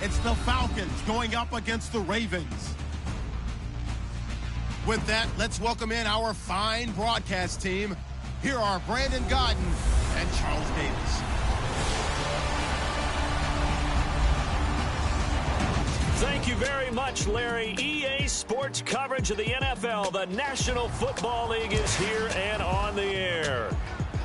It's the Falcons going up against the Ravens. With that, let's welcome in our fine broadcast team. Here are Brandon Godden and Charles Davis. Thank you very much, Larry. EA Sports coverage of the NFL. The National Football League is here and on the air.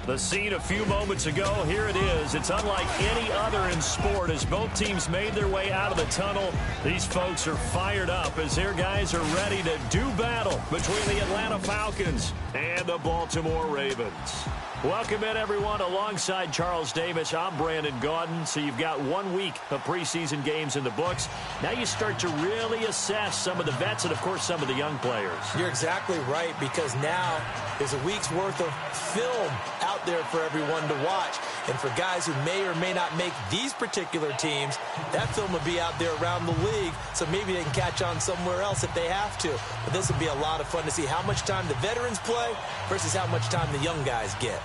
The scene a few moments ago, here it is. It's unlike any other in sport as both teams made their way out of the tunnel. These folks are fired up as their guys are ready to do battle between the Atlanta Falcons and the Baltimore Ravens. Welcome in, everyone. Alongside Charles Davis, I'm Brandon Gaudin. So you've got 1 week of preseason games in the books. Now you start to really assess some of the vets and, of course, some of the young players. You're exactly right, because now there's a week's worth of film out there for everyone to watch. And for guys who may or may not make these particular teams, that film will be out there around the league, so maybe they can catch on somewhere else if they have to. But this will be a lot of fun to see how much time the veterans play versus how much time the young guys get.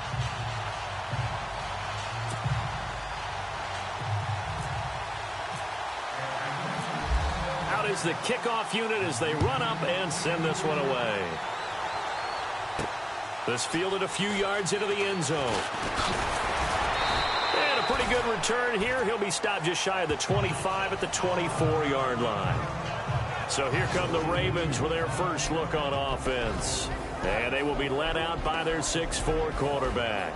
Out is the kickoff unit as they run up and send this one away. This fielded a few yards into the end zone. And a pretty good return here. He'll be stopped just shy of the 25 at the 24-yard line. So here come the Ravens with their first look on offense. And they will be led out by their 6'4" quarterback.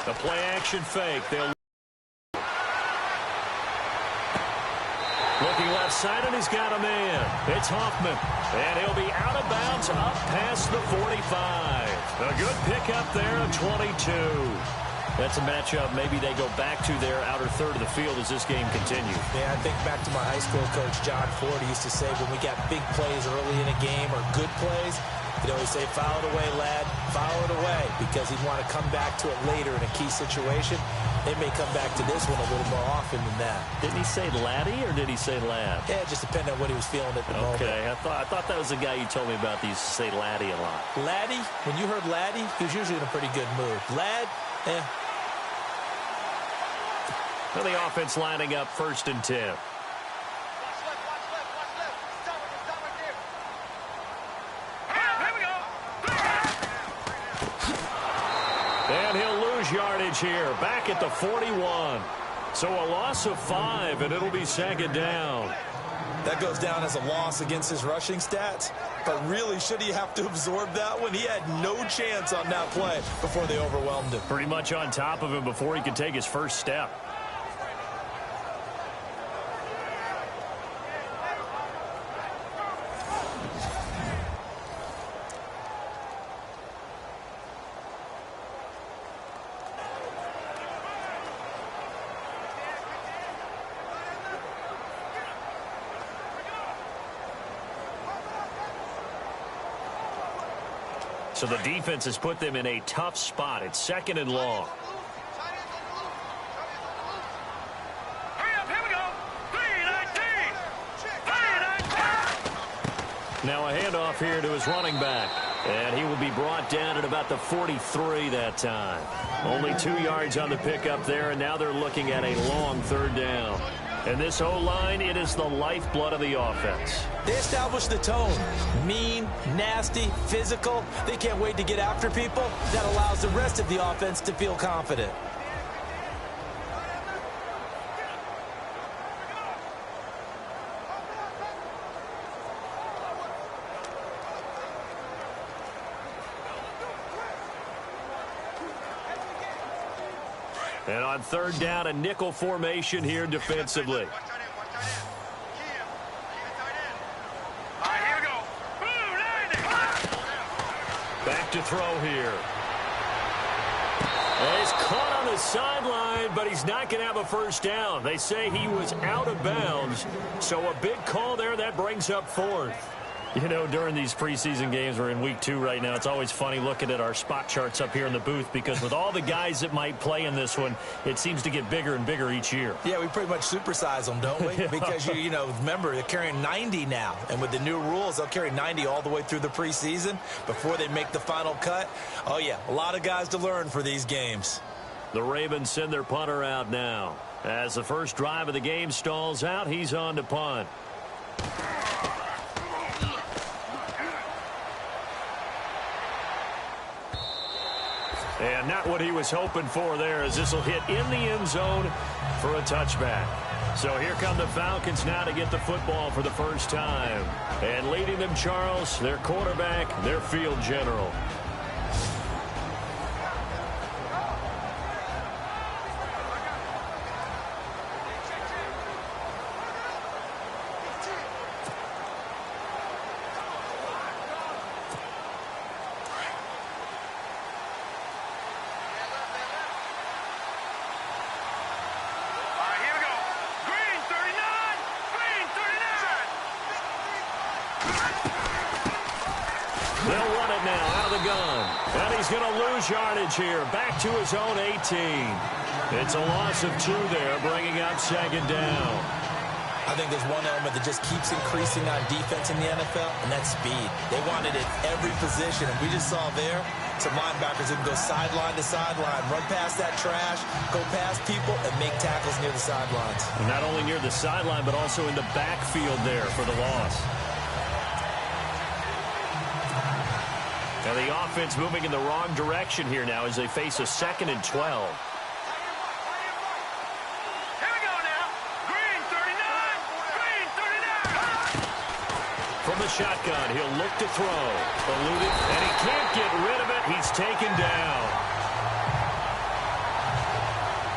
The play-action fake. They'll looking left side, and he's got a man. It's Hoffman, and he'll be out of bounds up past the 45. A good pickup there of 22. That's a matchup maybe they go back to their outer third of the field as this game continues. Yeah, I think back to my high school coach, John Ford. He used to say when we got big plays early in a game or good plays, he'd always say, foul it away, lad, foul it away, because he'd want to come back to it later in a key situation. They may come back to this one a little more often than that. Didn't he say laddie or did he say lad? Yeah, it just depended on what he was feeling at the moment. Okay, I thought that was the guy you told me about. He used to say laddie a lot. Laddie, when you heard laddie, he was usually in a pretty good mood. Lad, eh. Well, the offense lining up 1st and 10. And he'll lose yardage here, back at the 41. So a loss of 5, and it'll be 2nd down. That goes down as a loss against his rushing stats. But really, should he have to absorb that one? He had no chance on that play before they overwhelmed him. Pretty much on top of him before he could take his first step. So the defense has put them in a tough spot. It's 2nd and long. Now a handoff here to his running back. And he will be brought down at about the 43 that time. Only 2 yards on the pickup there, and now they're looking at a long 3rd down. And this O-line, it is the lifeblood of the offense. They establish the tone. Mean, nasty, physical. They can't wait to get after people. That allows the rest of the offense to feel confident. And on 3rd down, a nickel formation here defensively. Back to throw here. And he's caught on the sideline, but he's not going to have a first down. They say he was out of bounds, so a big call there. That brings up 4th. You know, during these preseason games, we're in week 2 right now, it's always funny looking at our spot charts up here in the booth because with all the guys that might play in this one, it seems to get bigger and bigger each year. Yeah, we pretty much supersize them, don't we? Because, you know, remember, they're carrying 90 now. And with the new rules, they'll carry 90 all the way through the preseason before they make the final cut. Oh, yeah, a lot of guys to learn for these games. The Ravens send their punter out now. As the first drive of the game stalls out, he's on to punt. And not what he was hoping for there, as this will hit in the end zone for a touchback. So here come the Falcons now to get the football for the first time. And leading them, Charles, their quarterback, their field general. They'll run it now out of the gun. And he's going to lose yardage here. Back to his own 18. It's a loss of 2 there, bringing up second down. I think there's one element that just keeps increasing on defense in the NFL, and that's speed. They want it at every position, and we just saw there some linebackers who can go sideline to sideline, run past that trash, go past people, and make tackles near the sidelines. And not only near the sideline, but also in the backfield there for the loss. Now the offense moving in the wrong direction here now as they face a 2nd and 12. Here we go now. Green 39. Green 39. From the shotgun, he'll look to throw. Eluded, and he can't get rid of it. He's taken down.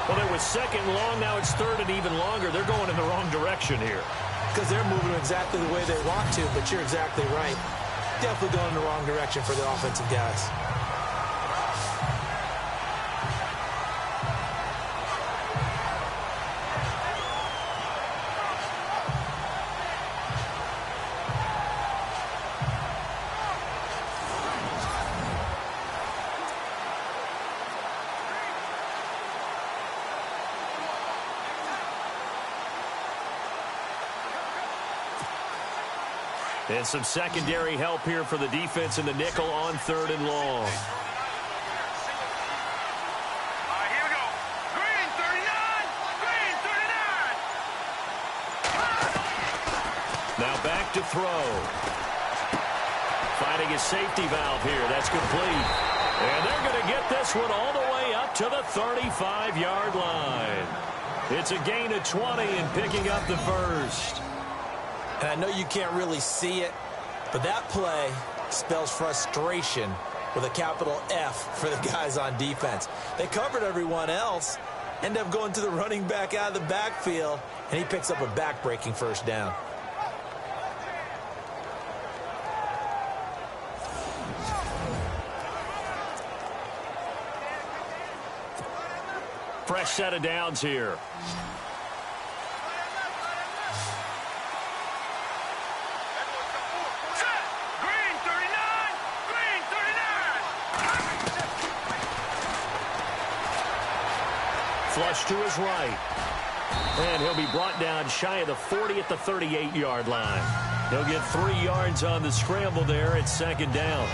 Well, it was 2nd long. Now it's 3rd and even longer. They're going in the wrong direction here. Because they're moving exactly the way they want to, but you're exactly right. Definitely going in the wrong direction for the offensive guys. And some secondary help here for the defense in the nickel on 3rd and long. All right, here we go. Green 39. Green 39. Now back to throw. Finding his safety valve here. That's complete. And they're going to get this one all the way up to the 35-yard line. It's a gain of 20 and picking up the first. And I know you can't really see it, but that play spells frustration with a capital F for the guys on defense. They covered everyone else, end up going to the running back out of the backfield, and he picks up a back-breaking first down. Fresh set of downs here. Flush to his right. And he'll be brought down shy of the 40 at the 38-yard line. He'll get 3 yards on the scramble there at 2nd down.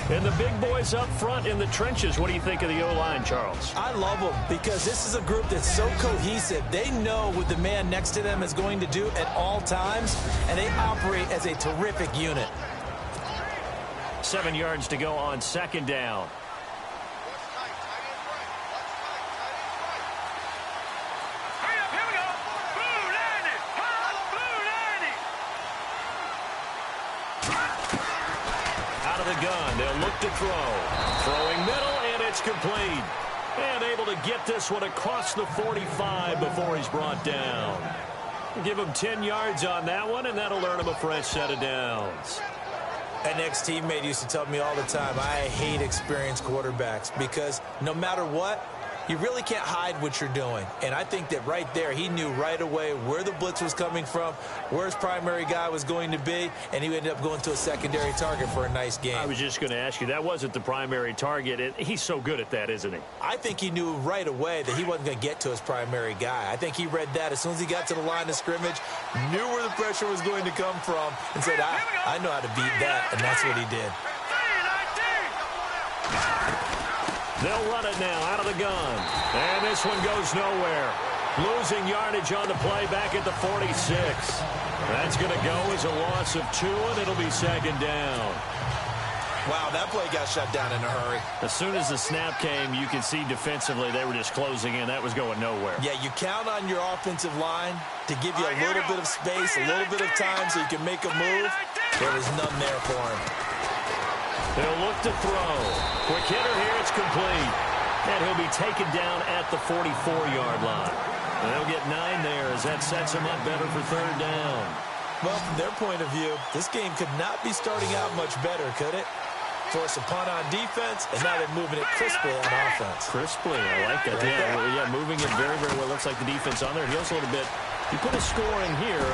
And the big boys up front in the trenches. What do you think of the O-line, Charles? I love them because this is a group that's so cohesive. They know what the man next to them is going to do at all times, and they operate as a terrific unit. 7 yards to go on 2nd down. Gun. They'll look to throw. Throwing middle, and it's complete. And able to get this one across the 45 before he's brought down. Give him 10 yards on that one, and that'll earn him a fresh set of downs. An ex-teammate used to tell me all the time, I hate experienced quarterbacks because no matter what, you really can't hide what you're doing. And I think that right there, he knew right away where the blitz was coming from, where his primary guy was going to be, and he ended up going to a secondary target for a nice game. I was just going to ask you, that wasn't the primary target. He's so good at that, isn't he? I think he knew right away that he wasn't going to get to his primary guy. I think he read that as soon as he got to the line of scrimmage, knew where the pressure was going to come from, and said, I know how to beat that, and that's what he did. They'll run it now out of the gun. And this one goes nowhere. Losing yardage on the play back at the 46. That's going to go as a loss of 2, and it'll be second down. Wow, that play got shut down in a hurry. As soon as the snap came, you could see defensively they were just closing in. That was going nowhere. Yeah, you count on your offensive line to give you a little bit of space, a little bit of time so you can make a move. There was none there for him. They'll look to throw. Quick hitter here, it's complete. And he'll be taken down at the 44-yard line. And they'll get 9 there as that sets him up better for third down. Well, from their point of view, this game could not be starting out much better, could it? Force a punt on defense, and now they're moving it crisply on offense. Crisply, I like that. Yeah, moving it very, very well. Looks like the defense on there heals a little bit. You put a score in here,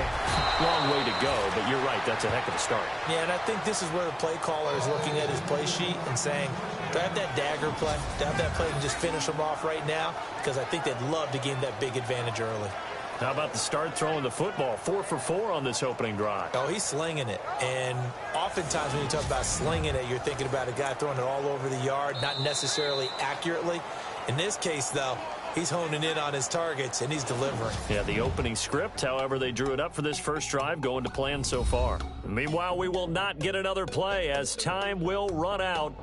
long way to go, but you're right, that's a heck of a start. Yeah, and I think this is where the play caller is looking at his play sheet and saying, do I have that dagger play? Do I have that play to just finish them off right now? Because I think they'd love to gain that big advantage early. How about the start throwing the football? 4 for 4 on this opening drive. Oh, he's slinging it. And oftentimes when you talk about slinging it, you're thinking about a guy throwing it all over the yard, not necessarily accurately. In this case, though, he's honing in on his targets, and he's delivering. Yeah, the opening script, however, they drew it up for this first drive, going to plan so far. Meanwhile, we will not get another play as time will run out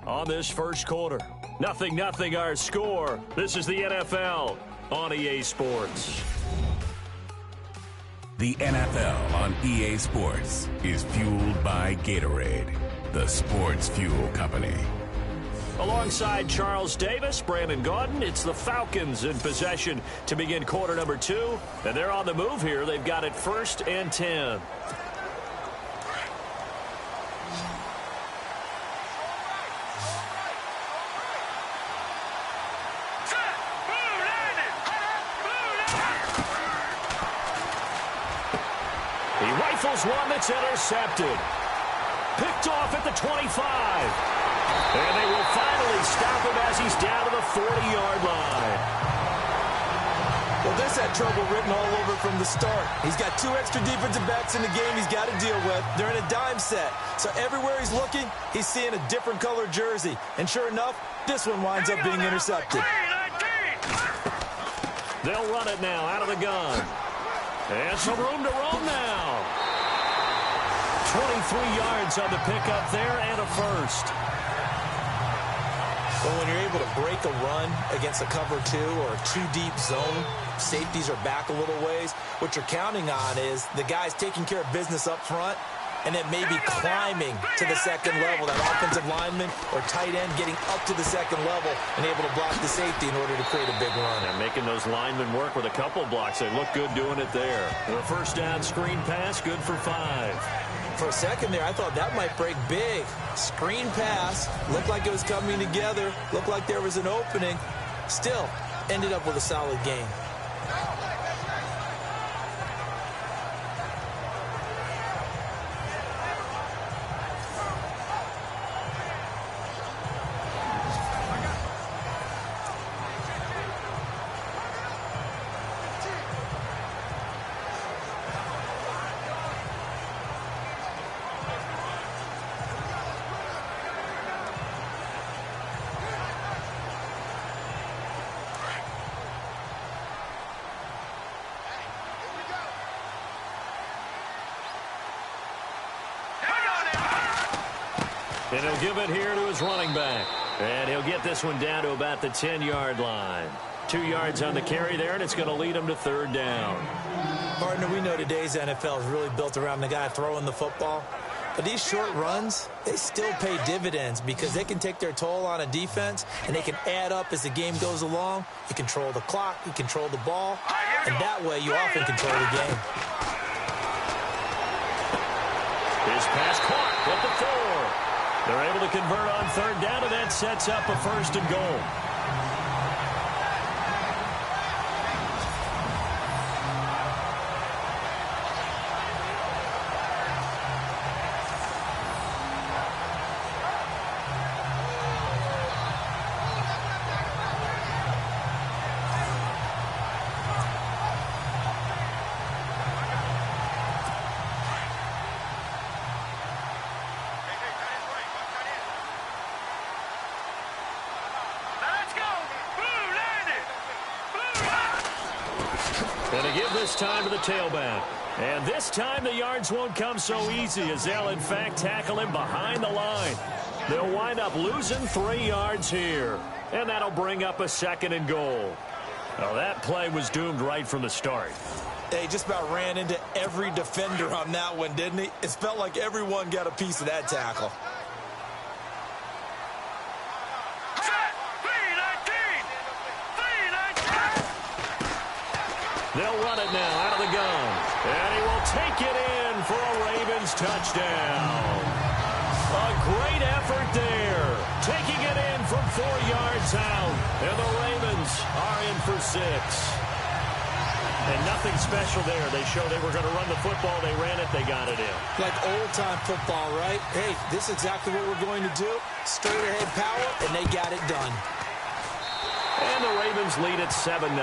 on this first quarter. 0-0 our score. This is the NFL on EA Sports. The NFL on EA Sports is fueled by Gatorade, the sports fuel company. Alongside Charles Davis, Brandon Gaudin, it's the Falcons in possession to begin quarter number 2. And they're on the move here. They've got it 1st and 10. He rifles one that's intercepted. Picked off at the 25. And they will finally stop him as he's down to the 40-yard line. Well, this had trouble written all over from the start. He's got 2 extra defensive backs in the game he's got to deal with. They're in a dime set. So everywhere he's looking, he's seeing a different color jersey. And sure enough, this one winds up being intercepted. They'll run it now out of the gun. And some room to roam now. 23 yards on the pickup there and a first. Well, when you're able to break a run against a cover 2 or a 2-deep zone, safeties are back a little ways. What you're counting on is the guys taking care of business up front and then maybe climbing to the second level. That offensive lineman or tight end getting up to the second level and able to block the safety in order to create a big run. And making those linemen work with a couple blocks. They look good doing it there. The first down screen pass, good for 5. For a second there, I thought that might break big. Screen pass, looked like it was coming together, looked like there was an opening. Still, ended up with a solid game. And he'll give it here to his running back. And he'll get this one down to about the 10-yard line. 2 yards on the carry there, and it's going to lead him to third down. Partner, we know today's NFL is really built around the guy throwing the football. But these short runs, they still pay dividends because they can take their toll on a defense, and they can add up as the game goes along. You control the clock, you control the ball, and that way you often control the game. His pass caught at the 4. They're able to convert on third down, and that sets up a 1st and goal. And to give this time to the tailback. And this time the yards won't come so easy as they'll, in fact, tackle him behind the line. They'll wind up losing 3 yards here. And that'll bring up a 2nd and goal. Well, that play was doomed right from the start. They just about ran into every defender on that one, didn't he? It felt like everyone got a piece of that tackle. They'll run it now out of the gun. And he will take it in for a Ravens touchdown. A great effort there. Taking it in from 4 yards out. And the Ravens are in for 6. And nothing special there. They showed they were going to run the football. They ran it. They got it in. Like old-time football, right? Hey, this is exactly what we're going to do. Straight ahead power, and they got it done. And the Ravens lead at 7-0.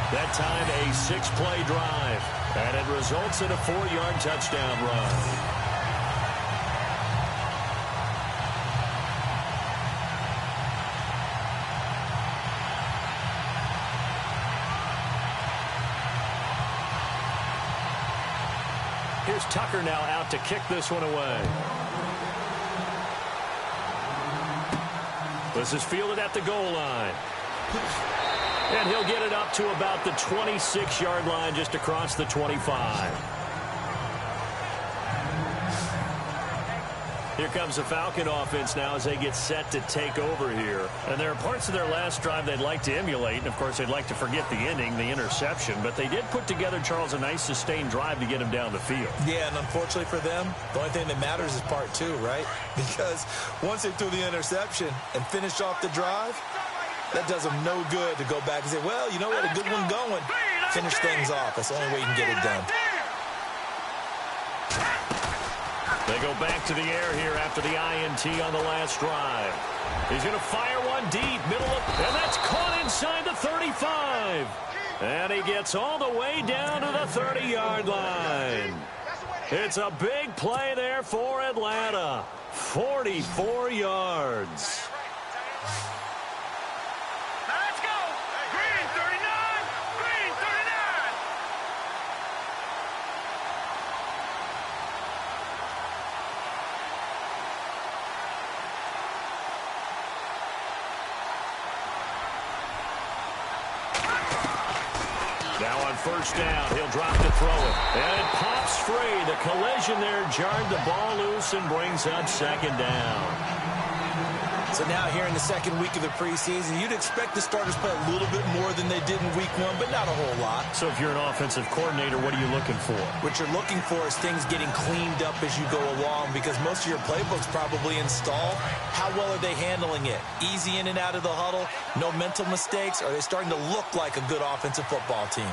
That time, a 6-play drive. And it results in a 4-yard touchdown run. Here's Tucker now out to kick this one away. This is fielded at the goal line. And he'll get it up to about the 26-yard line, just across the 25. Here comes the Falcon offense now as they get set to take over here. And there are parts of their last drive they'd like to emulate. And, of course, they'd like to forget the ending, the interception. But they did put together, Charles, a nice sustained drive to get him down the field. Yeah, and unfortunately for them, the only thing that matters is part 2, right? Because once they threw the interception and finished off the drive, that does them no good to go back and say, well, you know what, a good one going. Finish things off. That's the only way you can get it done. They go back to the air here after the INT on the last drive. He's going to fire one deep, middle of, and that's caught inside the 35. And he gets all the way down to the 30-yard line. It's a big play there for Atlanta. 44 yards. Now on first down, he'll drop to throw it. And it pops free. The collision there jarred the ball loose and brings up 2nd down. So now here in the 2nd week of the preseason, you'd expect the starters play a little bit more than they did in week 1, but not a whole lot. So if you're an offensive coordinator, what are you looking for? What you're looking for is things getting cleaned up as you go along, because most of your playbook's probably installed. How well are they handling it? Easy in and out of the huddle? No mental mistakes? Are they starting to look like a good offensive football team?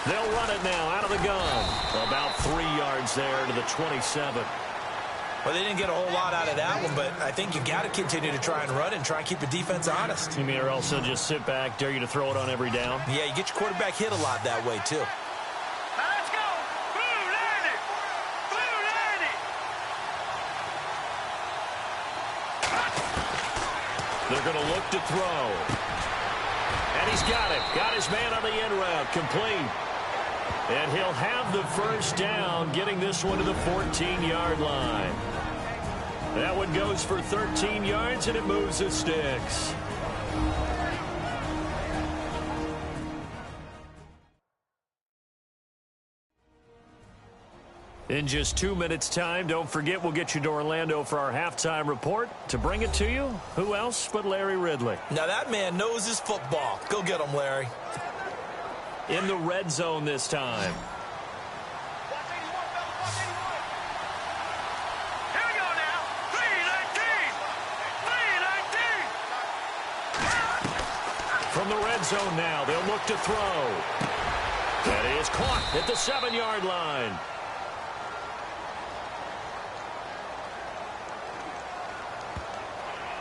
They'll run it now out of the gun. About 3 yards there to the 27. Well, they didn't get a whole lot out of that one, but I think you got to continue to try and run and try and keep the defense honest. You mean, or else they'll just sit back, dare you to throw it on every down? Yeah, you get your quarterback hit a lot that way, too. Let's go! Blue landed! Blue landed! They're going to look to throw. And he's got it. Got his man on the end route. Complete. And he'll have the first down, getting this one to the 14-yard line. That one goes for 13 yards, and it moves the sticks. In just 2 minutes' time, don't forget we'll get you to Orlando for our halftime report. To bring it to you, who else but Larry Ridley? Now that man knows his football. Go get him, Larry. In the red zone this time. Here we go now. 3-19. From the red zone now, they'll look to throw. That is caught at the 7-yard line.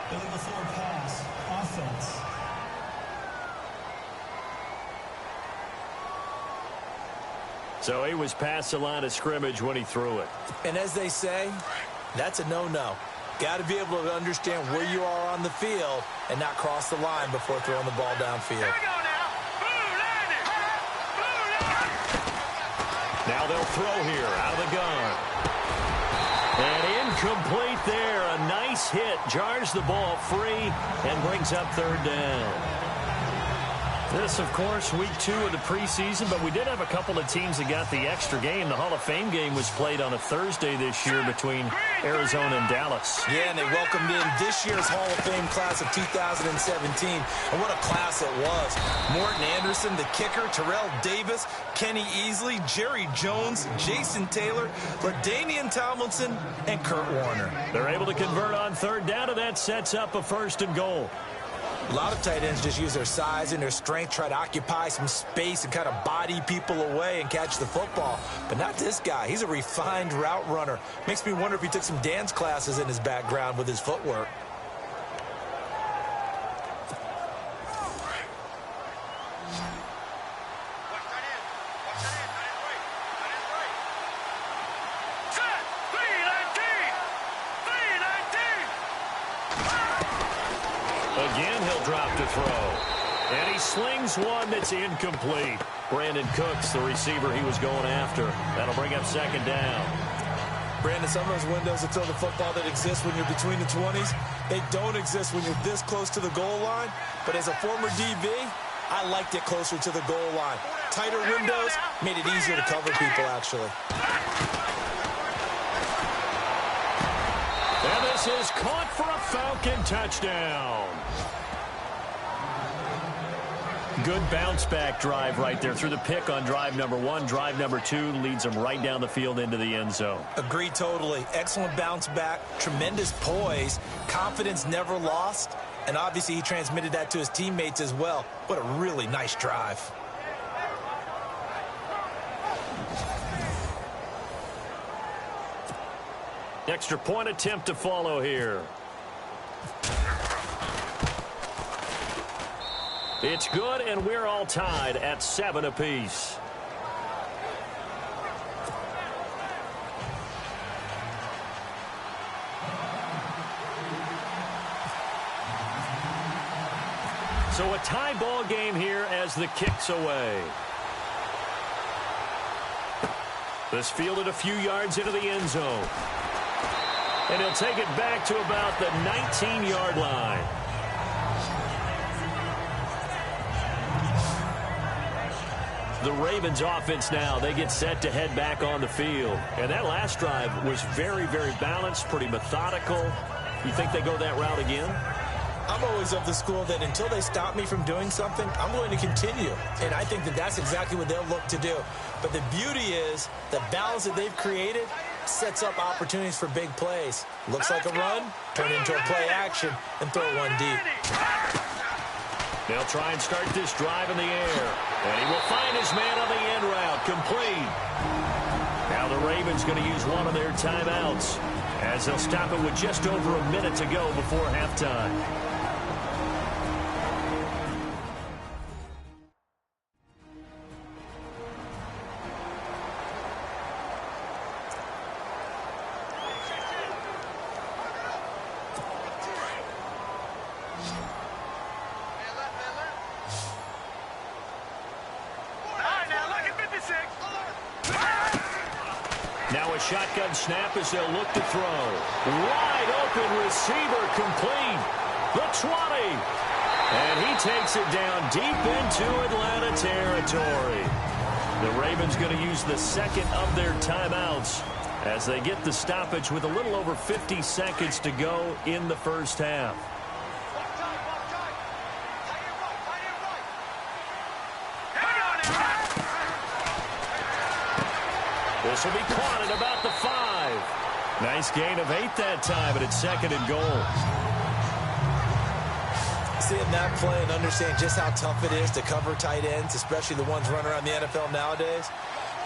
Billy before pass, offense. So he was past the line of scrimmage when he threw it. And as they say, That's a no-no. Got to be able to understand where you are on the field and not cross the line before throwing the ball downfield. Here we go now. Blue landed. Blue landed. Now they'll throw here out of the gun. And incomplete there. A nice hit. Jars the ball free and brings up third down. This, of course, week 2 of the preseason, but we did have a couple of teams that got the extra game. The Hall of Fame game was played on a Thursday this year between Arizona and Dallas. Yeah, and they welcomed in this year's Hall of Fame class of 2017. And what a class it was. Morton Anderson, the kicker, Terrell Davis, Kenny Easley, Jerry Jones, Jason Taylor, LaDainian Tomlinson, and Kurt Warner. They're able to convert on third down, and that sets up a 1st and goal. A lot of tight ends just use their size and their strength, try to occupy some space and kind of body people away and catch the football. But not this guy. He's a refined route runner. Makes me wonder if he took some dance classes in his background with his footwork. Again, he'll drop to throw. And he slings one that's incomplete. Brandon Cooks, the receiver he was going after. That'll bring up 2nd down. Brandon, some of those windows to throw the football that exist when you're between the 20s, they don't exist when you're this close to the goal line. But as a former DB, I liked it closer to the goal line. Tighter windows made it easier to cover people, actually. And this is caught for a Falcon touchdown. Good bounce-back drive right there. Through the pick on drive number 1. Drive number 2 leads them right down the field into the end zone. Agree totally. Excellent bounce back. Tremendous poise. Confidence never lost. And obviously he transmitted that to his teammates as well. What a really nice drive. Extra point attempt to follow here. It's good, and we're all tied at 7 apiece. So a tie ball game here as the kick's away. This fielded a few yards into the end zone. And he'll take it back to about the 19-yard line. The Ravens offense now, they get set to head back on the field. And that last drive was very, very balanced, pretty methodical. You think they go that route again? I'm always of the school that until they stop me from doing something, I'm going to continue. And I think that that's exactly what they'll look to do. But the beauty is the balance that they've created sets up opportunities for big plays. Looks like a run, turn into a play action, and throw one deep. They'll try and start this drive in the air. And he will find his man on the end route, complete. Now the Ravens going to use one of their timeouts as they'll stop it with just over a minute to go before halftime. Now a shotgun snap as they'll look to throw. Wide open receiver complete. The 20. And he takes it down deep into Atlanta territory. The Ravens going to use the second of their timeouts as they get the stoppage with a little over 50 seconds to go in the first half. This will be caught at about the 5. Nice gain of 8 that time, but it's 2nd and goal. Seeing that play and understand just how tough it is to cover tight ends, especially the ones running around the NFL nowadays,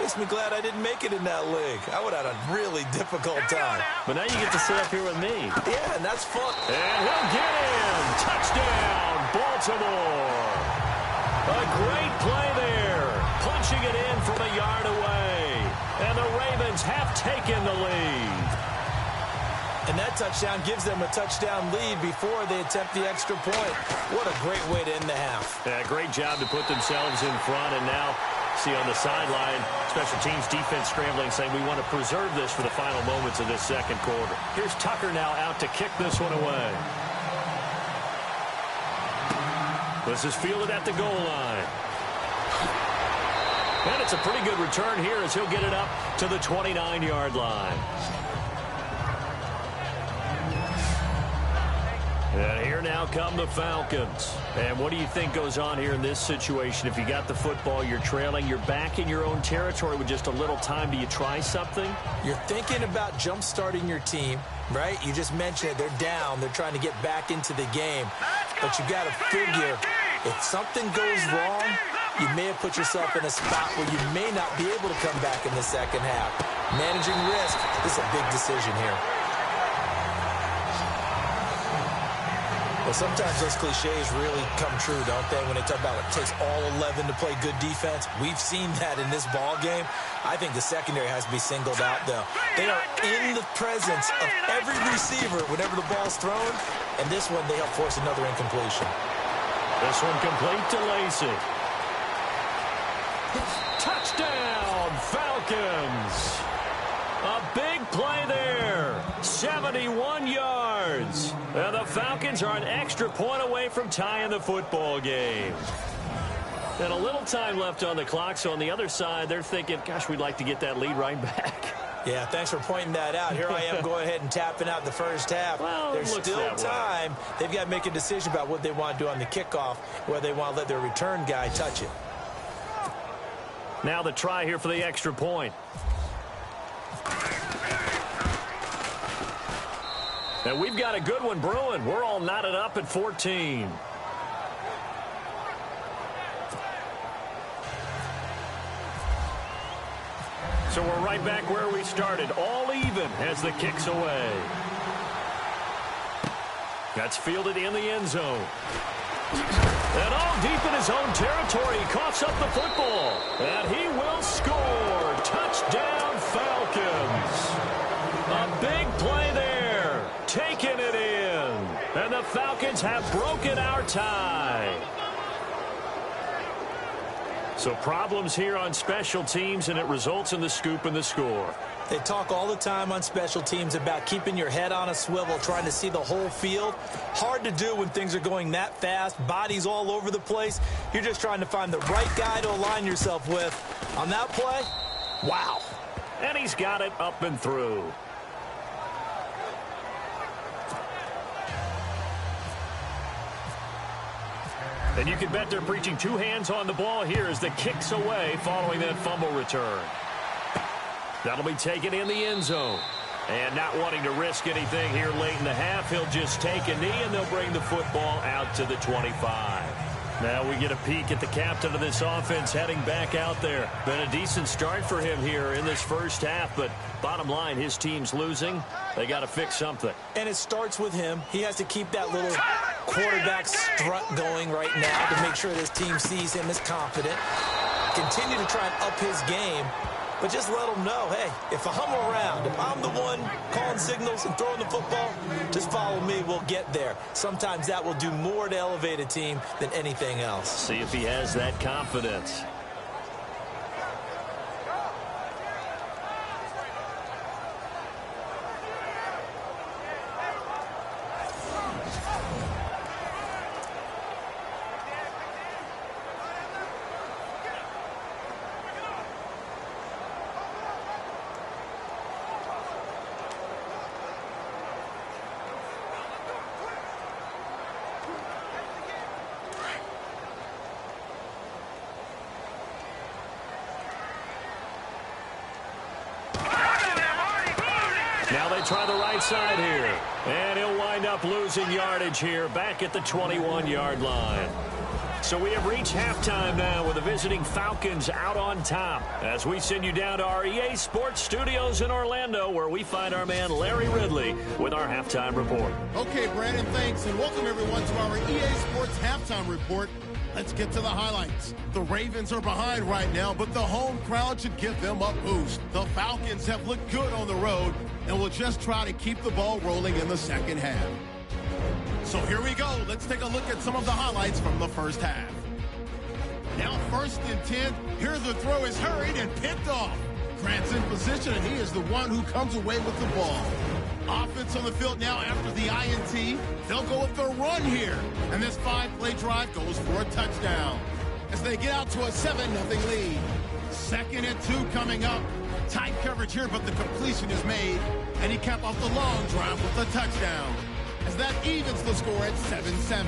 makes me glad I didn't make it in that league. I would have had a really difficult time. But now you get to sit up here with me. Yeah, and that's fun. And he'll get in. Touchdown, Baltimore. A great play there. Punching it in from a yard away. And the Ravens have taken the lead. And that touchdown gives them a touchdown lead before they attempt the extra point. What a great way to end the half. Yeah, great job to put themselves in front, and now see on the sideline, special teams defense scrambling, saying we want to preserve this for the final moments of this second quarter. Here's Tucker now out to kick this one away. This is fielded at the goal line. And it's a pretty good return here as he'll get it up to the 29-yard line. And here now come the Falcons. And what do you think goes on here in this situation? If you got the football, you're trailing, you're back in your own territory with just a little time. Do you try something? You're thinking about jump-starting your team, right? You just mentioned it. They're down. They're trying to get back into the game. But you got to figure, if something goes wrong, you may have put yourself in a spot where you may not be able to come back in the second half. Managing risk, this is a big decision here. Well, sometimes those cliches really come true, don't they, when they talk about it takes all 11 to play good defense. We've seen that in this ball game. I think the secondary has to be singled out, though. They are in the presence of every receiver whenever the ball's thrown, and this one they help force another incompletion. This one complete to Lacey. Touchdown, Falcons. A big play there. 71 yards. And the Falcons are an extra point away from tying the football game. And a little time left on the clock, so on the other side, they're thinking, gosh, we'd like to get that lead right back. Yeah, thanks for pointing that out. Here I am going ahead and tapping out the first half. Well, there's still time. They've got to make a decision about what they want to do on the kickoff, whether they want to let their return guy touch it. Now the try here for the extra point. And we've got a good one brewing. We're all knotted up at 14. So we're right back where we started. All even as the kick's away. That's fielded in the end zone. And all deep in his own territory, he coughs up the football. And he will score. Touchdown, Falcons. A big play there. Taking it in. And the Falcons have broken our tie. So problems here on special teams, and it results in the scoop and the score. They talk all the time on special teams about keeping your head on a swivel, trying to see the whole field. Hard to do when things are going that fast, bodies all over the place. You're just trying to find the right guy to align yourself with. On that play, wow. And he's got it up and through. And you can bet they're preaching two hands on the ball here as the kick's away following that fumble return. That'll be taken in the end zone. And not wanting to risk anything here late in the half, he'll just take a knee and they'll bring the football out to the 25. Now we get a peek at the captain of this offense heading back out there. Been a decent start for him here in this first half, but bottom line, his team's losing. They got to fix something. And it starts with him. He has to keep that little quarterback strut going right now to make sure this team sees him as confident. Continue to try and up his game, but just let him know, hey, if I'm around, if I'm the one calling signals and throwing the football, just follow me, we'll get there. Sometimes that will do more to elevate a team than anything else. See if he has that confidence. Now they try the right side here. And he'll wind up losing yardage here back at the 21-yard line. So we have reached halftime now with the visiting Falcons out on top as we send you down to our EA Sports Studios in Orlando where we find our man Larry Ridley with our halftime report. Okay, Brandon, thanks, and welcome everyone to our EA Sports halftime report. Let's get to the highlights. The Ravens are behind right now, but the home crowd should give them a boost. The Falcons have looked good on the road, and will just try to keep the ball rolling in the second half. So here we go. Let's take a look at some of the highlights from the first half. Now 1st and 10. Here the throw is hurried and picked off. Grant's in position, and he is the one who comes away with the ball. Offense on the field now after the INT. They'll go with their run here. And this 5-play drive goes for a touchdown as they get out to a 7-0 lead. 2nd and 2 coming up. Tight coverage here, but the completion is made. And he capped off the long drive with a touchdown, as that evens the score at 7-7.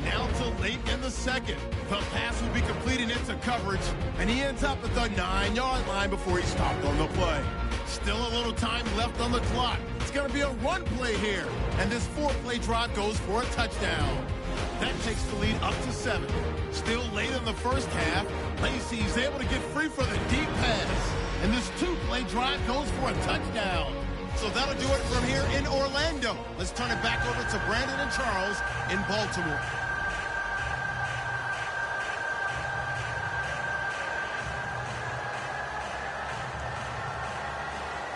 Now to late in the second. The pass will be completed into coverage, and he ends up at the 9-yard line before he stopped on the play. Still a little time left on the clock. It's going to be a run play here, and this 4-play drive goes for a touchdown. That takes the lead up to 7. Still late in the first half, Lacey's able to get free for the deep pass, and this 2-play drive goes for a touchdown. So that'll do it from here in Orlando. Let's turn it back over to Brandon and Charles in Baltimore.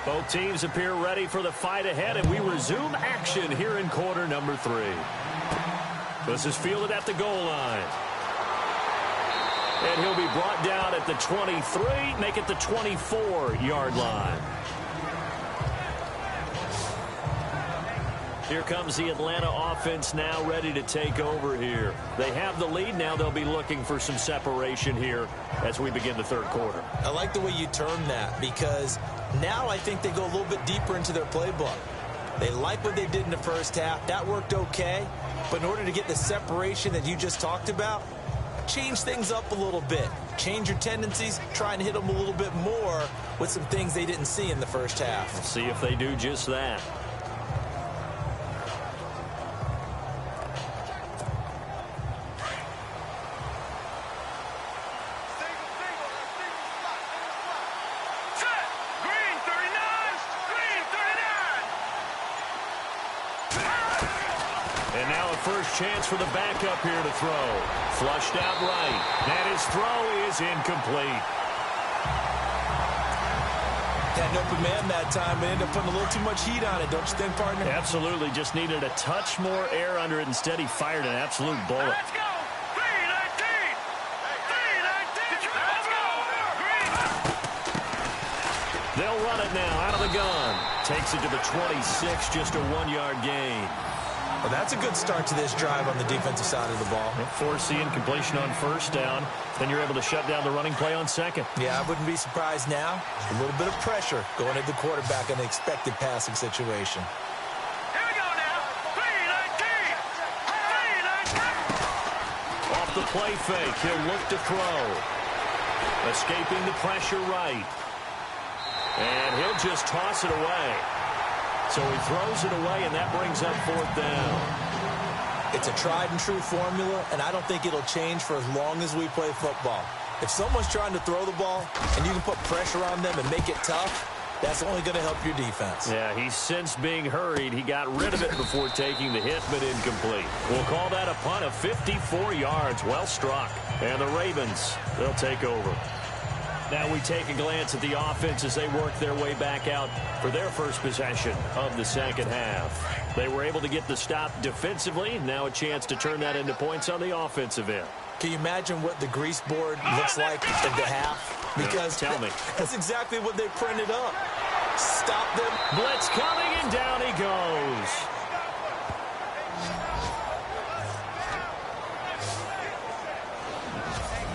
Both teams appear ready for the fight ahead, and we resume action here in quarter number 3. This is fielded at the goal line. And he'll be brought down at the 23, make it the 24-yard line. Here comes the Atlanta offense now ready to take over here. They have the lead. Now they'll be looking for some separation here as we begin the third quarter. I like the way you term that, because now I think they go a little bit deeper into their playbook. They like what they did in the first half. That worked okay. But in order to get the separation that you just talked about, change things up a little bit. Change your tendencies. Try and hit them a little bit more with some things they didn't see in the first half. We'll see if they do just that. And now a first chance for the backup here to throw. Flushed out right. And his throw is incomplete. Had an open man that time, but ended up putting a little too much heat on it, don't you think, partner? Absolutely. Just needed a touch more air under it. Instead, he fired an absolute bullet. Let's go! 319! 319! Let's go! They'll run it now out of the gun. Takes it to the 26, just a 1-yard gain. Well, that's a good start to this drive on the defensive side of the ball. Forcing completion on first down. Then you're able to shut down the running play on second. Yeah, I wouldn't be surprised now. A little bit of pressure going at the quarterback in an expected passing situation. Here we go now! 319! 319! Off the play fake, he'll look to throw. Escaping the pressure right. And he'll just toss it away. So he throws it away, and that brings up 4th down. It's a tried-and-true formula, and I don't think it'll change for as long as we play football. If someone's trying to throw the ball, and you can put pressure on them and make it tough, that's only going to help your defense. Yeah, he's since being hurried. He got rid of it before taking the hit, but incomplete. We'll call that a punt of 54 yards. Well struck. And the Ravens, they'll take over. Now we take a glance at the offense as they work their way back out for their first possession of the second half. They were able to get the stop defensively. Now a chance to turn that into points on the offensive end. Can you imagine what the grease board looks like at the half? Because tell me. That's exactly what they printed up. Stop them. Blitz coming, and down he goes.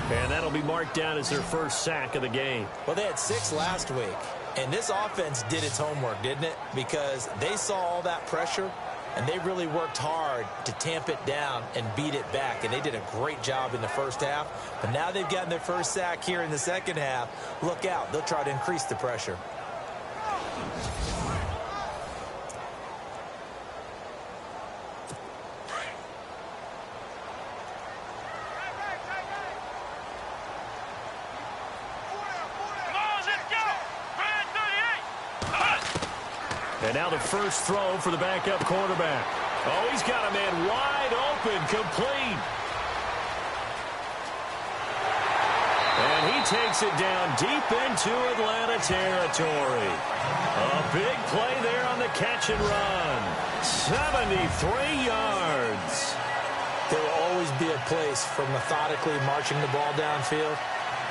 And that'll be marked down as their first sack of the game. Well, they had 6 last week. And this offense did its homework, didn't it? Because they saw all that pressure, and they really worked hard to tamp it down and beat it back. And they did a great job in the first half. But now they've gotten their first sack here in the second half. Look out. They'll try to increase the pressure. And now the first throw for the backup quarterback. Oh, he's got a man wide open, complete. And he takes it down deep into Atlanta territory. A big play there on the catch and run. 73 yards. There will always be a place for methodically marching the ball downfield.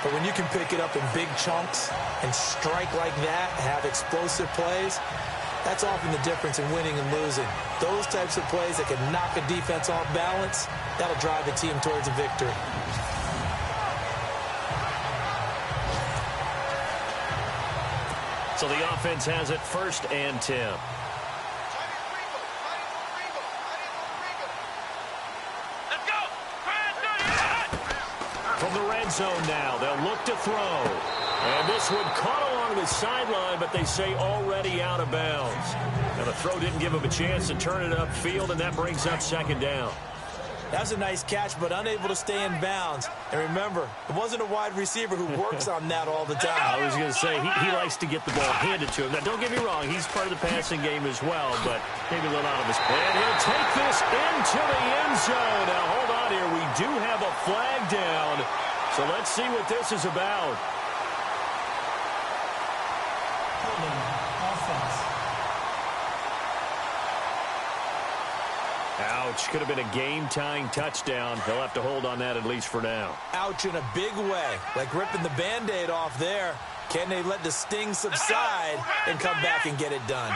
But when you can pick it up in big chunks and strike like that, have explosive plays, that's often the difference in winning and losing. Those types of plays that can knock a defense off balance, that'll drive the team towards a victory. So the offense has it 1st and 10. From the red zone now, they'll look to throw. And this one caught along the sideline, but they say already out of bounds. Now the throw didn't give him a chance to turn it upfield, and that brings up 2nd down. That's a nice catch, but unable to stay in bounds. And remember, it wasn't a wide receiver who works on that all the time. I was going to say, he likes to get the ball handed to him. Now, don't get me wrong, he's part of the passing game as well, but maybe a little out of his... And he'll take this into the end zone. Now, hold on here. We do have a flag down, so let's see what this is about. Offense. Ouch. Could have been a game-tying touchdown. They'll have to hold on that at least for now. Ouch in a big way, like ripping the Band-Aid off there. Can they let the sting subside and come back and get it done?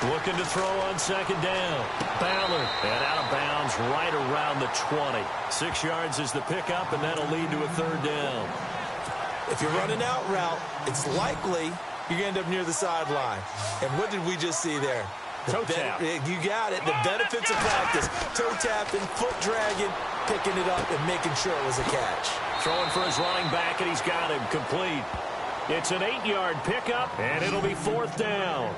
Looking to throw on 2nd down. Ballard, and out of bounds right around the 20. 6 yards is the pickup, and that'll lead to a 3rd down. If you're running out route, it's likely you're going to end up near the sideline. And what did we just see there? Toe tap. You got it. The benefits of practice. Toe tapping, foot dragging, picking it up, and making sure it was a catch. Throwing for his running back, and he's got him complete. It's an 8-yard pickup, and it'll be 4th down.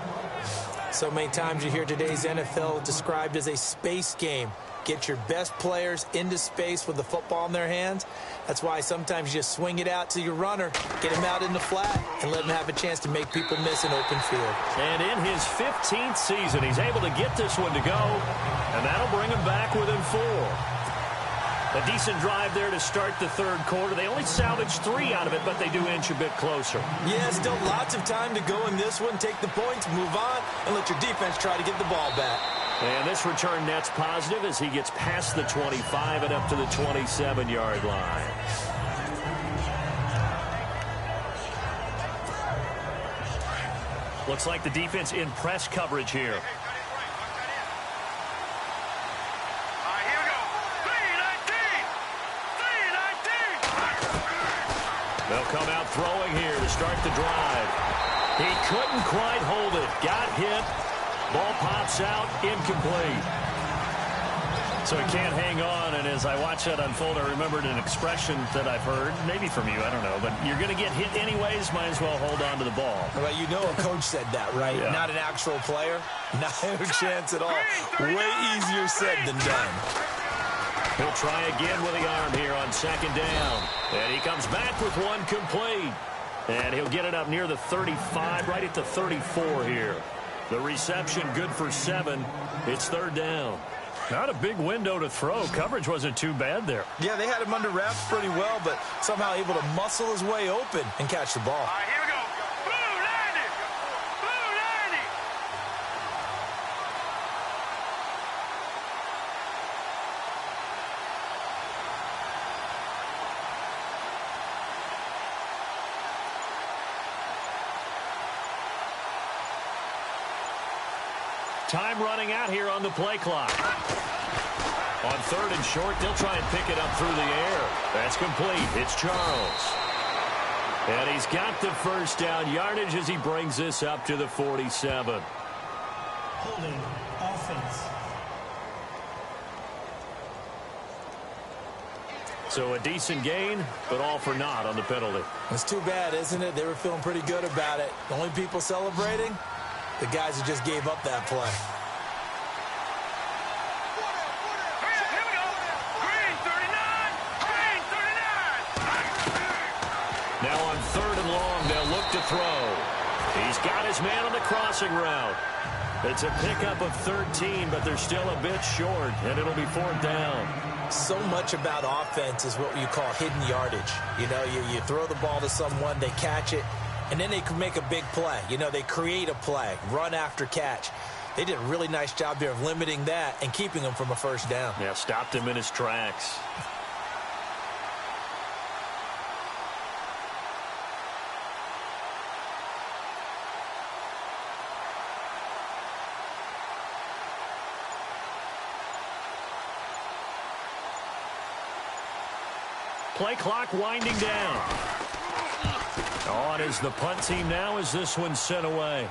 So many times you hear today's NFL described as a space game. Get your best players into space with the football in their hands. That's why sometimes you just swing it out to your runner, get him out in the flat, and let him have a chance to make people miss an open field. And in his 15th season, he's able to get this one to go, and that'll bring him back within 4. A decent drive there to start the 3rd quarter. They only salvaged 3 out of it, but they do inch a bit closer. Yeah, still lots of time to go in this one. Take the points, move on, and let your defense try to get the ball back. And this return net's positive as he gets past the 25 and up to the 27-yard line. Looks like the defense in press coverage here. They'll come out throwing here to start the drive. He couldn't quite hold it. Got hit. Ball pops out, incomplete. So he can't hang on, and as I watch that unfold, I remembered an expression that I've heard, maybe from you, I don't know, but you're going to get hit anyways, might as well hold on to the ball. Well, you know a coach said that, right? Yeah. Not an actual player. Not a chance at all. Way easier said than done. He'll try again with the arm here on 2nd down. And he comes back with one complete. And he'll get it up near the 35, right at the 34 here. The reception good for 7. It's 3rd down. Not a big window to throw. Coverage wasn't too bad there. Yeah, they had him under wraps pretty well, but somehow able to muscle his way open and catch the ball. All right, here we go. Blue landing. Blue landing. Time running out here on the play clock. On 3rd and short, they'll try and pick it up through the air. That's complete. It's Charles. And he's got the 1st down yardage as he brings this up to the 47. Holding offense. So a decent gain, but all for naught on the penalty. It's too bad, isn't it? They were feeling pretty good about it. The only people celebrating, the guys who just gave up that play. Here we go. Green 39. Green 39. Now on 3rd and long, they'll look to throw. He's got his man on the crossing route. It's a pickup of 13, but they're still a bit short, and it'll be 4th down. So much about offense is what you call hidden yardage. You know, you throw the ball to someone, they catch it, and then they can make a big play. You know, they create a play, run after catch. They did a really nice job there of limiting that and keeping him from a 1st down. Yeah, stopped him in his tracks. Play clock winding down. On is the punt team now as this one's sent away.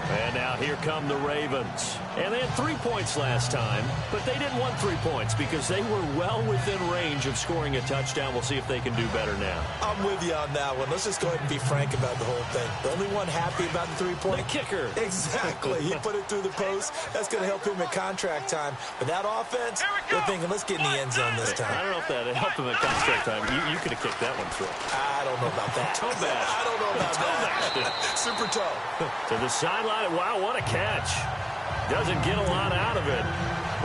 And now here come the Ravens. And they had 3 points last time, but they didn't want 3 points because they were well within range of scoring a touchdown. We'll see if they can do better now. I'm with you on that one. Let's just go ahead and be frank about the whole thing. The only one happy about the 3-point. The kicker. Exactly. He put it through the post. That's going to help him at contract time. But that offense, they're thinking, let's get in the end zone this time. I don't know if that helped him at contract time. You could have kicked that one through. I don't know about that. Toe bash. I don't know about that. Super toe. To the sideline. Wow, what a catch. Doesn't get a lot out of it,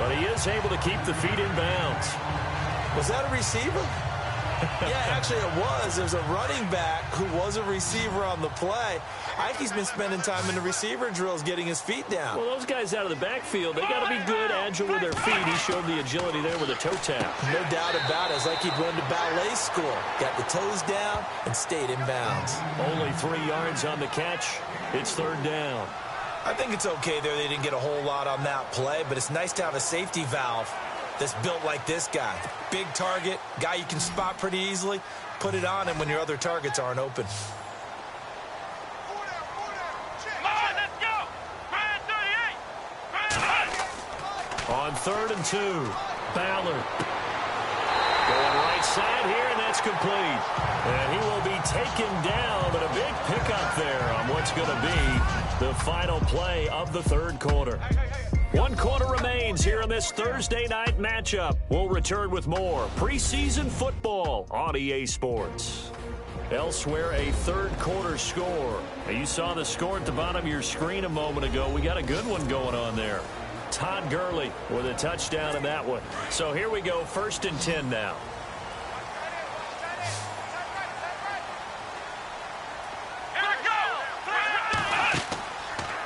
but he is able to keep the feet in bounds. Was that a receiver? Yeah, actually it was. There's a running back who was a receiver on the play. I think he's been spending time in the receiver drills getting his feet down. Well, those guys out of the backfield, they got to be good, agile with their feet. He showed the agility there with a toe tap. No doubt about it. It's like he'd run to ballet school. Got the toes down and stayed in bounds. Only 3 yards on the catch. It's 3rd down. I think it's okay there. They didn't get a whole lot on that play, but it's nice to have a safety valve that's built like this guy. Big target, guy you can spot pretty easily. Put it on him when your other targets aren't open. On 3rd and 2, Ballard. Going right side here, and that's complete. And he will be taken down, but a big pickup there on what's going to be the final play of the 3rd quarter. 1 quarter remains here in this Thursday night matchup. We'll return with more preseason football on EA Sports. Elsewhere, a 3rd quarter score. Now, you saw the score at the bottom of your screen a moment ago. We got a good one going on there. Todd Gurley with a touchdown in that one. So here we go, 1st and 10 now.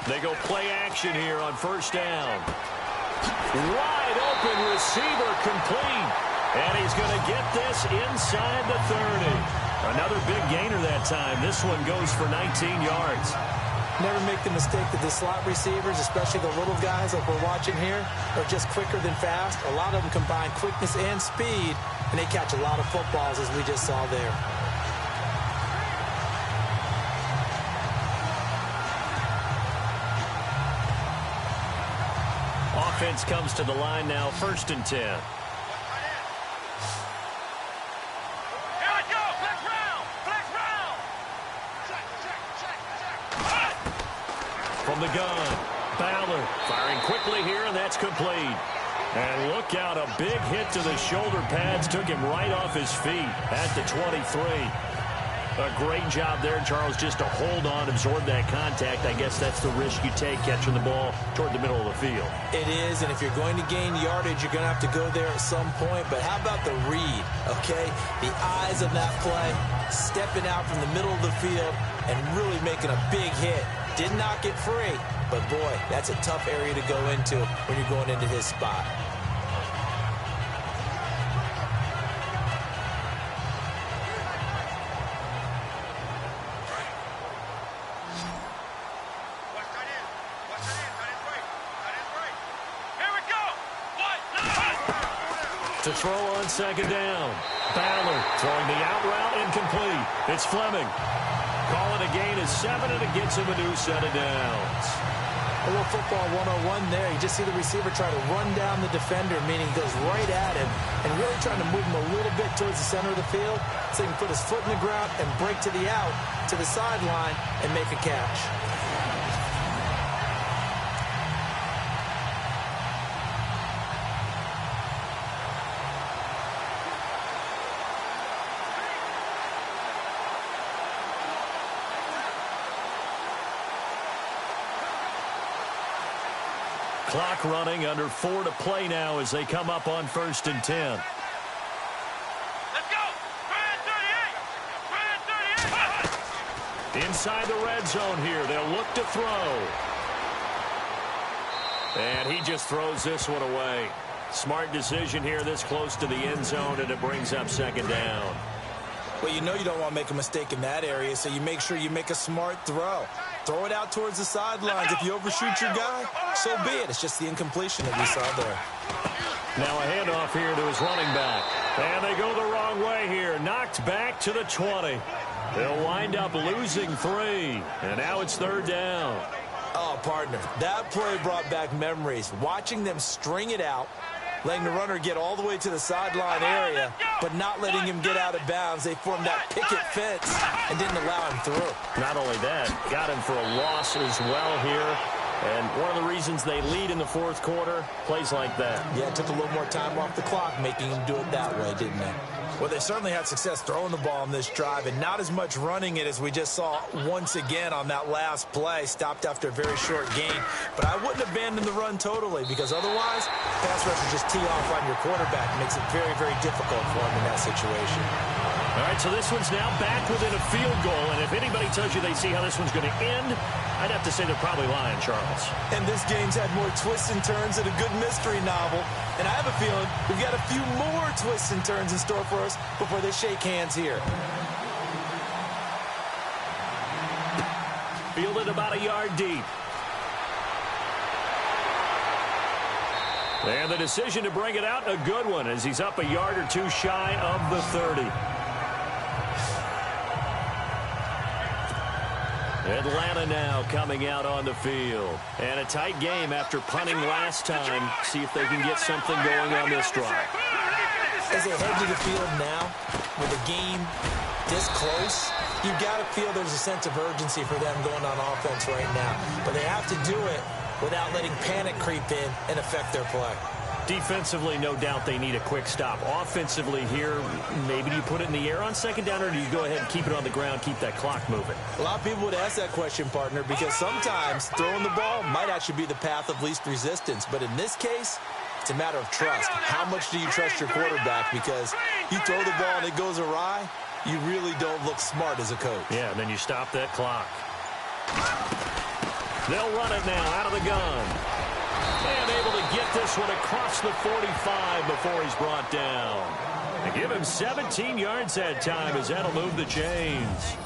They go play action here on 1st down. Wide open receiver complete. And he's going to get this inside the 30. Another big gainer that time. This one goes for 19 yards. Never make the mistake that the slot receivers, especially the little guys like we're watching here, are just quicker than fast. A lot of them combine quickness and speed, and they catch a lot of footballs, as we just saw there. Offense comes to the line now, 1st and 10. From the gun, Ballard firing quickly here, and that's complete. And look out, a big hit to the shoulder pads took him right off his feet at the 23. A great job there, Charles, just to hold on, absorb that contact. I guess that's the risk you take catching the ball toward the middle of the field. It is, and if you're going to gain yardage, you're going to have to go there at some point. But how about the read, okay? The eyes of that play, stepping out from the middle of the field and really making a big hit. Did not get free, but boy, that's a tough area to go into when you're going into his spot. To throw on 2nd down. Ballard throwing the out route incomplete. It's Fleming. Call it a gain of 7, and it gets him a new set of downs. A little football 101 there. You just see the receiver try to run down the defender, meaning he goes right at him and really trying to move him a little bit towards the center of the field so he can put his foot in the ground and break to the out, to the sideline, and make a catch. Clock running, under 4 to play now as they come up on 1st and 10. Let's go. 38. Inside the red zone here. They'll look to throw. And he just throws this one away. Smart decision here this close to the end zone, and it brings up 2nd down. Well, you know you don't want to make a mistake in that area, so you make sure you make a smart throw. Throw it out towards the sidelines. If you overshoot your guy, so be it. It's just the incompletion that we saw there. Now a handoff here to his running back. And they go the wrong way here. Knocked back to the 20. They'll wind up losing 3. And now it's 3rd down. Oh, partner, that play brought back memories. Watching them string it out, letting the runner get all the way to the sideline area, but not letting him get out of bounds. They formed that picket fence and didn't allow him through. Not only that, got him for a loss as well here. And one of the reasons they lead in the 4th quarter, plays like that. Yeah, it took a little more time off the clock, making him do it that way, didn't they? Well, they certainly had success throwing the ball on this drive and not as much running it as we just saw once again on that last play. Stopped after a very short gain. But I wouldn't abandon the run totally, because otherwise, pass rush will just tee off on your quarterback. It makes it very, very difficult for him in that situation. All right, so this one's now back within a field goal. And if anybody tells you they see how this one's going to end, I'd have to say they're probably lying, Charles. And this game's had more twists and turns than a good mystery novel. And I have a feeling we've got a few more twists and turns in store for us before they shake hands here. Fielded about a yard deep. And the decision to bring it out, a good one, as he's up a yard or 2 shy of the 30. Atlanta now coming out on the field. And a tight game after punting last time. See if they can get something going on this drive. As they head to the field now, with the game this close, you've got to feel there's a sense of urgency for them going on offense right now. But they have to do it without letting panic creep in and affect their play. Defensively, no doubt they need a quick stop. Offensively here, maybe do you put it in the air on 2nd down, or do you go ahead and keep it on the ground, keep that clock moving? A lot of people would ask that question, partner, because sometimes throwing the ball might actually be the path of least resistance. But in this case, it's a matter of trust. How much do you trust your quarterback? Because you throw the ball and it goes awry, you really don't look smart as a coach. Yeah, and then you stop that clock. They'll run it now out of the gun. And able to get this one across the 45 before he's brought down. They give him 17 yards that time, as that'll move the chains.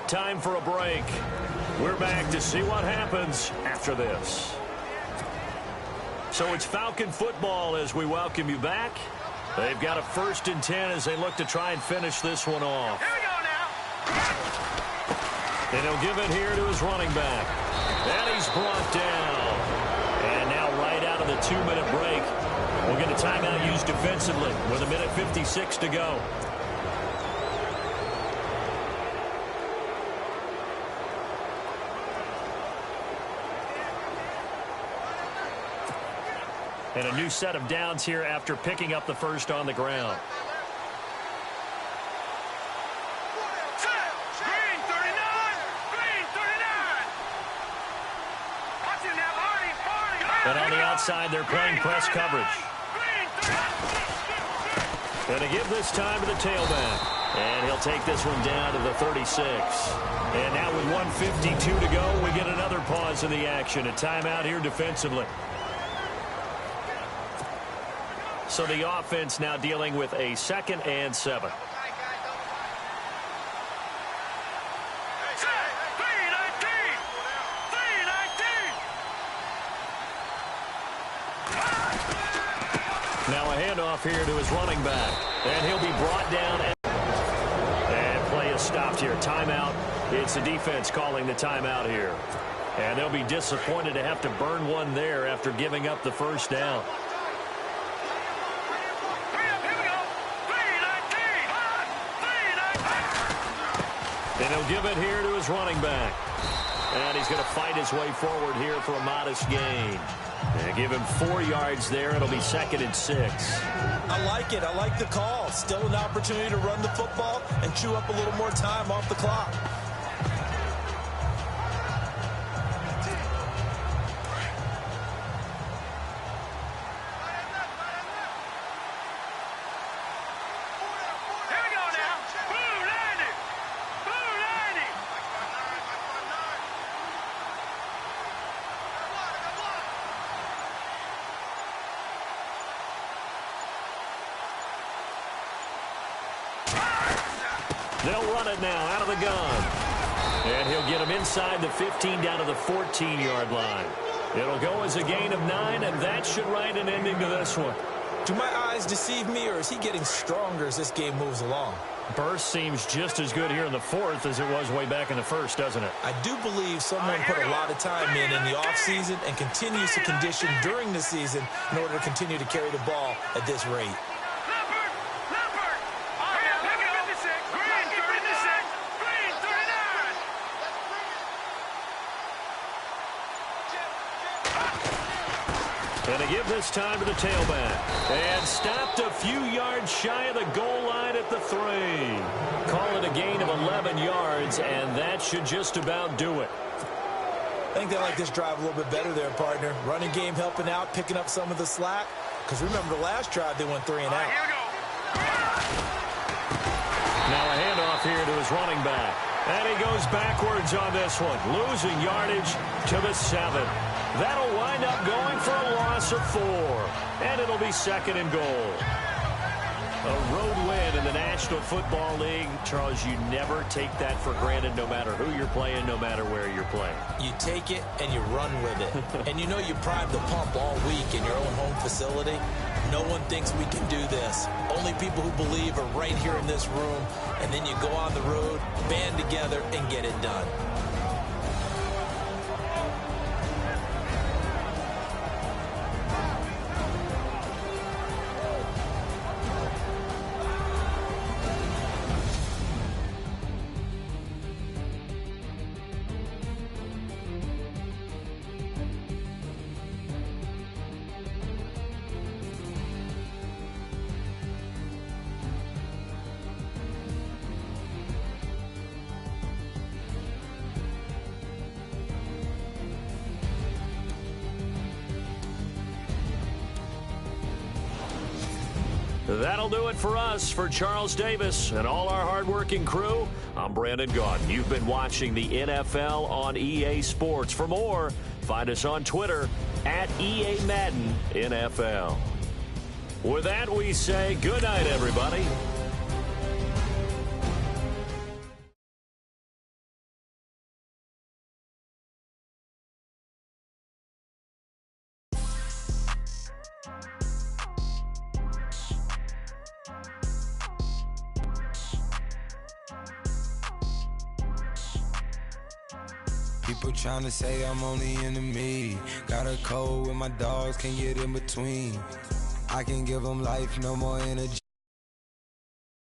Time for a break. We're back to see what happens after this. So it's Falcon football as we welcome you back. They've got a 1st and 10 as they look to try and finish this one off. Here we go now. And he'll give it here to his running back. And he's brought down. And now right out of the 2-minute break, we'll get a timeout used defensively with 1:56 to go. And a new set of downs here after picking up the first on the ground. Green 39. Green 39. Watch it now, Marty. And on the outside, they're playing press coverage. And to give this time to the tailback. And he'll take this one down to the 36. And now with 1:52 to go, we get another pause in the action. A timeout here defensively. So the offense now dealing with a 2nd and 7. Now a handoff here to his running back. And he'll be brought down. And play is stopped here. Timeout. It's the defense calling the timeout here. And they'll be disappointed to have to burn one there after giving up the first down. And he'll give it here to his running back. And he's going to fight his way forward here for a modest gain. And give him 4 yards there. It'll be 2nd and 6. I like it. I like the call. Still an opportunity to run the football and chew up a little more time off the clock. They'll run it now out of the gun. And he'll get him inside the 15 down to the 14-yard line. It'll go as a gain of 9, and that should write an ending to this one. Do my eyes deceive me, or is he getting stronger as this game moves along? Burst seems just as good here in the 4th as it was way back in the 1st, doesn't it? I do believe someone put a lot of time in the offseason and continues to condition during the season in order to continue to carry the ball at this rate. And to give this time to the tailback. And stopped a few yards shy of the goal line at the 3. Call it a gain of 11 yards, and that should just about do it. I think they like this drive a little bit better there, partner. Running game helping out, picking up some of the slack. Because remember the last drive, they went 3 and out. Now a handoff here to his running back. And he goes backwards on this one, losing yardage to the 7. That'll wind up going for a loss of 4. And it'll be 2nd and goal. A road win in the National Football League. Charles, you never take that for granted no matter who you're playing, no matter where you're playing. You take it and you run with it. And you know you prime the pump all week in your own home facility. No one thinks we can do this. Only people who believe are right here in this room. And then you go on the road, band together, and get it done. That'll do it for us. For Charles Davis and all our hardworking crew, I'm Brandon Gaudin. You've been watching the NFL on EA Sports. For more, find us on Twitter at EA Madden NFL. With that, we say good night, everybody. People tryna say I'm only enemy. Got a cold with my dogs, can't get in between. I can give them life, no more energy.